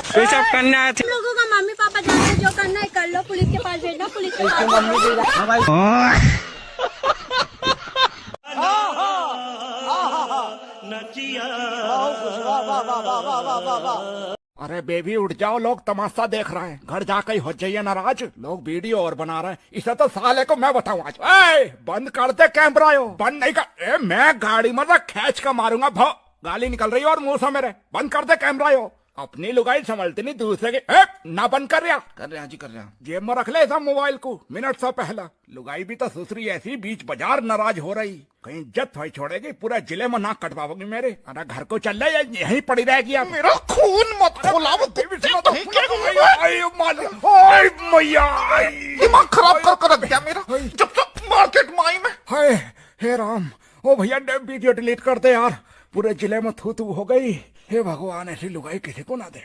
Switch off करना है। तुम लोगों का मम्मी पापा जानते जो करना है कर लो, पुलिस के पास भेजना, पुलिस के पास। अरे बेबी उठ जाओ, लोग तमाशा देख रहे हैं, घर जाकर हो जाइए नाराज। लोग वीडियो और बना रहे हैं, इसे तो साले को मैं बताऊं आज। बंद कर दे कैमरा, यो बंद नहीं कर। मैं गाड़ी में खींच कर मारूंगा, भो गाली निकल रही है और मुंह से मेरे। बंद कर दे कैमरा, यो अपनी लुगाई संभलती नहीं, दूसरे के ना बंद कर रहा जी, कर रहा। जेब में रख ले ऐसा मोबाइल को, मिनट से पहला। लुगाई भी तो सुसरी ऐसी बीच बाजार नाराज हो रही, कहीं इज्जत थोड़ी छोड़ेगी, पूरा जिले में नाक कटवाओगी मेरे। अरे घर को चल रहा है, यहीं पड़ी रहेगी। मेरा खून मत खोला, दिमाग खराब कर दिया मेरा जब तक मार्केट में आई मैं। हाय हे राम, ओ भैया वीडियो डिलीट कर दे यार, पूरे जिले में थू थू हो गई। हे भगवान, ऐसी लुगाई किसी को ना दे।